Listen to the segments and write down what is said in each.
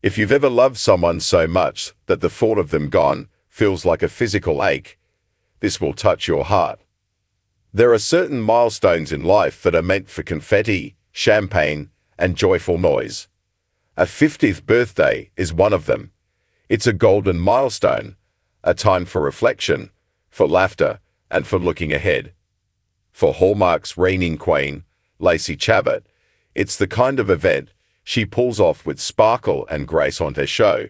If you've ever loved someone so much that the thought of them gone feels like a physical ache, this will touch your heart. There are certain milestones in life that are meant for confetti, champagne, and joyful noise. A 50th birthday is one of them. It's a golden milestone, a time for reflection, for laughter, and for looking ahead. For Hallmark's reigning queen, LACEY Chabert, it's the kind of event she pulls off with sparkle and grace on her show,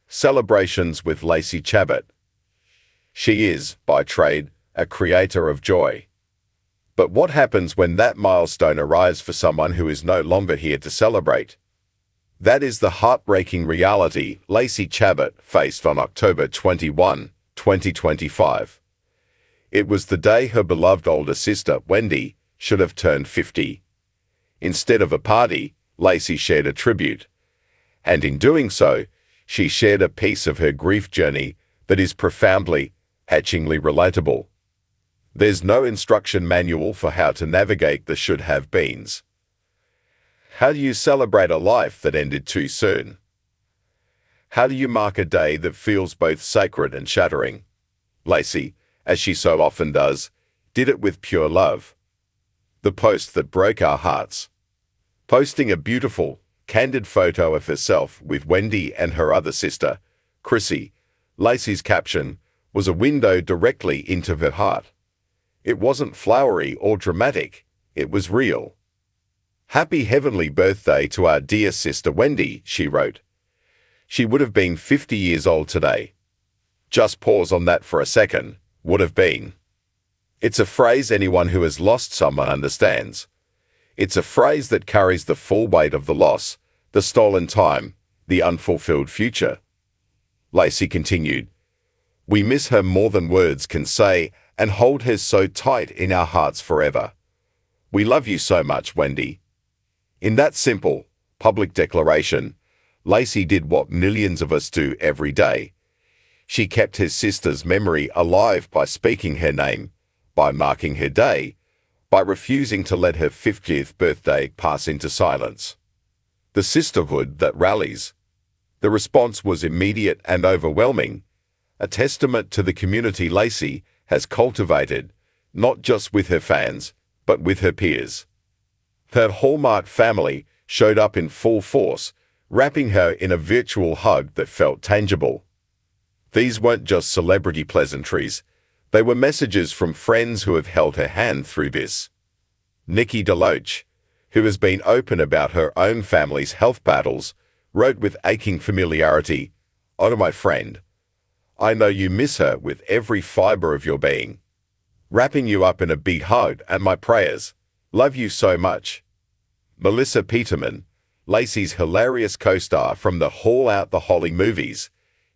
Celebrations with LACEY Chabert. She is, by trade, a creator of joy. But what happens when that milestone arrives for someone who is no longer here to celebrate? That is the heartbreaking reality LACEY Chabert faced on October 21, 2025. It was the day her beloved older sister, Wendy, should have turned 50. Instead of a party, LACEY shared a tribute. And in doing so, she shared a piece of her grief journey that is profoundly, hatchingly relatable. There's no instruction manual for how to navigate the should-have-beens. How do you celebrate a life that ended too soon? How do you mark a day that feels both sacred and shattering? LACEY, as she so often does, did it with pure love. The post that broke our hearts. Posting a beautiful, candid photo of herself with Wendy and her other sister, Chrissy, LACEY's caption was a window directly into her heart. It wasn't flowery or dramatic, it was real. "Happy heavenly birthday to our dear sister Wendy," she wrote. She would have been 50 years old today. Just pause on that for a second. Would have been. It's a phrase anyone who has lost someone understands. It's a phrase that carries the full weight of the loss, the stolen time, the unfulfilled future. LACEY continued, "We miss her more than words can say and hold her so tight in our hearts forever. We love you so much, Wendy." In that simple, public declaration, LACEY did what millions of us do every day. She kept her sister's memory alive by speaking her name, by marking her day, by refusing to let her 50th birthday pass into silence. The sisterhood that rallies. The response was immediate and overwhelming, a testament to the community LACEY has cultivated, not just with her fans, but with her peers. Her Hallmark family showed up in full force, wrapping her in a virtual hug that felt tangible. These weren't just celebrity pleasantries, they were messages from friends who have held her hand through this. Nikki DeLoach, who has been open about her own family's health battles, wrote with aching familiarity, "Oh, my friend, I know you miss her with every fiber of your being. Wrapping you up in a big hug and my prayers. Love you so much." Melissa Peterman, LACEY's hilarious co-star from the Haul Out the Holly movies,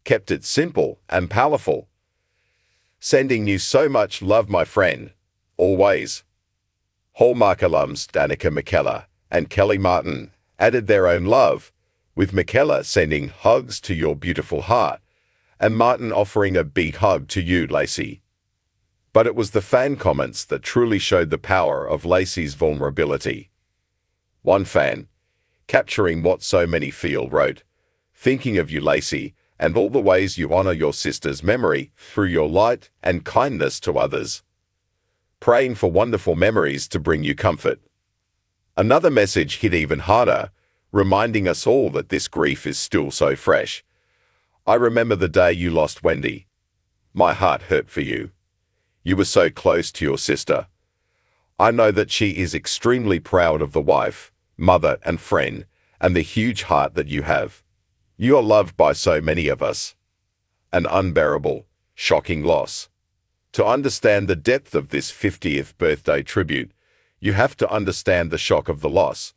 kept it simple and powerful. "Sending you so much love, my friend. Always." Hallmark alums Danica McKellar and Kelly Martin added their own love, with McKellar sending hugs to your beautiful heart, and Martin offering a big hug to you, LACEY. But it was the fan comments that truly showed the power of LACEY's vulnerability. One fan, capturing what so many feel, wrote, "Thinking of you, LACEY, and all the ways you honor your sister's memory through your light and kindness to others. Praying for wonderful memories to bring you comfort." Another message hit even harder, reminding us all that this grief is still so fresh. "I remember the day you lost Wendy. My heart hurt for you. You were so close to your sister. I know that she is extremely proud of the wife, mother, and friend, and the huge heart that you have. You are loved by so many of us." An unbearable, shocking loss. To understand the depth of this 50th birthday tribute, you have to understand the shock of the loss.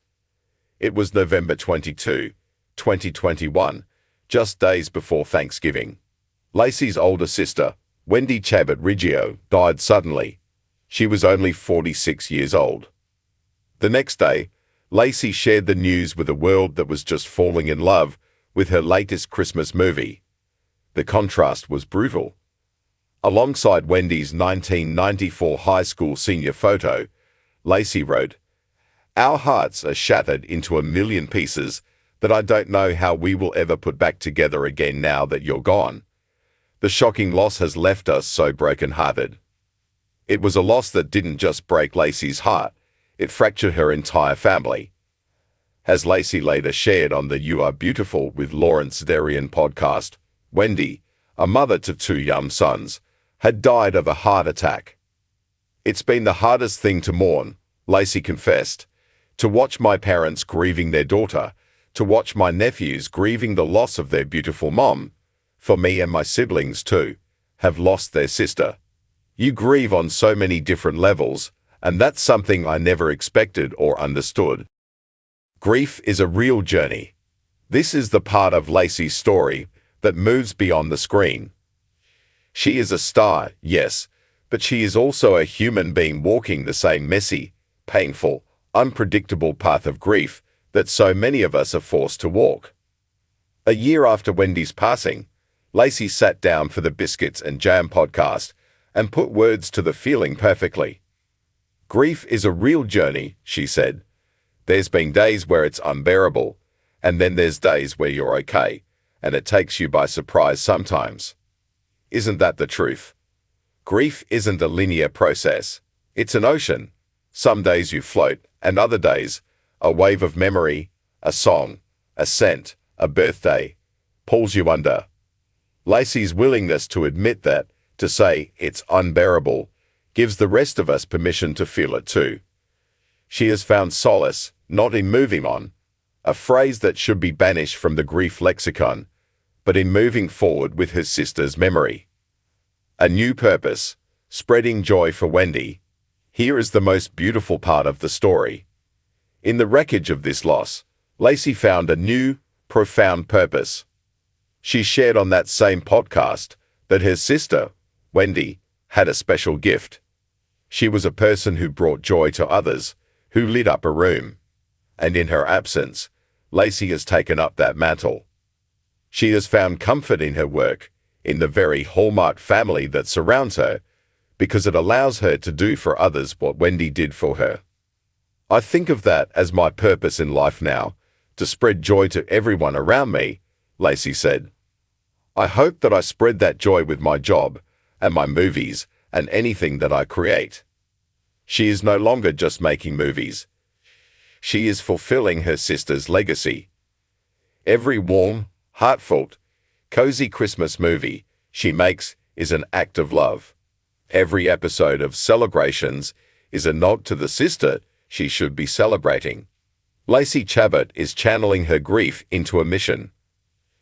It was November 22, 2021, just days before Thanksgiving. LACEY's older sister, Wendy Chabert Riggio, died suddenly. She was only 46 years old. The next day, LACEY shared the news with a world that was just falling in love with her latest Christmas movie. The contrast was brutal. Alongside Wendy's 1994 high school senior photo, LACEY wrote, "Our hearts are shattered into a million pieces that I don't know how we will ever put back together again now that you're gone. The shocking loss has left us so broken-hearted. It was a loss that didn't just break Lacey's heart, it fractured her entire family. As Lacey later shared on the You Are Beautiful with Lawrence Darian podcast, Wendy, a mother to 2 young sons, had died of a heart attack. It's been the hardest thing to mourn, Lacey confessed, to watch my parents grieving their daughter, to watch my nephews grieving the loss of their beautiful mom, for me and my siblings too, have lost their sister. You grieve on so many different levels, and that's something I never expected or understood. Grief is a real journey. This is the part of Lacey's story that moves beyond the screen. She is a star, yes, but she is also a human being walking the same messy, painful, unpredictable path of grief that so many of us are forced to walk. A year after Wendy's passing, Lacey sat down for the Biscuits and Jam podcast and put words to the feeling perfectly. Grief is a real journey, she said. There's been days where it's unbearable, and then there's days where you're okay, and it takes you by surprise sometimes. Isn't that the truth? Grief isn't a linear process. It's an ocean. Some days you float, and other days, a wave of memory, a song, a scent, a birthday, pulls you under. Lacey's willingness to admit that, to say it's unbearable, gives the rest of us permission to feel it too. She has found solace, not in moving on, a phrase that should be banished from the grief lexicon, but in moving forward with her sister's memory. A new purpose, spreading joy for Wendy. Here is the most beautiful part of the story. In the wreckage of this loss, Lacey found a new, profound purpose. She shared on that same podcast that her sister, Wendy, had a special gift. She was a person who brought joy to others, who lit up a room. And in her absence, Lacey has taken up that mantle. She has found comfort in her work, in the very Hallmark family that surrounds her, because it allows her to do for others what Wendy did for her. I think of that as my purpose in life now, to spread joy to everyone around me, Lacey said. I hope that I spread that joy with my job, and my movies, and anything that I create. She is no longer just making movies. She is fulfilling her sister's legacy. Every warm, heartfelt, cozy Christmas movie she makes is an act of love. Every episode of Celebrations is a nod to the sister she should be celebrating. Lacey Chabert is channeling her grief into a mission.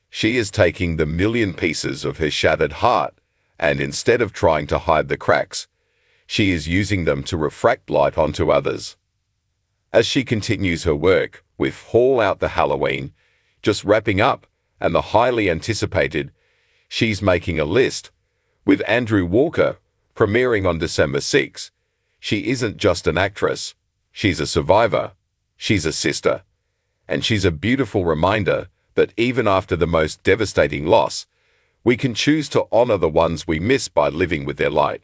She is taking the million pieces of her shattered heart, and instead of trying to hide the cracks, she is using them to refract light onto others. As she continues her work with Haul Out the Halloween, just wrapping up, and the highly anticipated She's Making a List, with Andrew Walker, premiering on December 6, she isn't just an actress, she's a survivor, she's a sister, and she's a beautiful reminder that even after the most devastating loss, we can choose to honor the ones we miss by living with their light.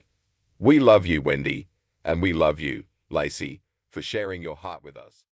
We love you, Wendy, and we love you, Lacey, for sharing your heart with us.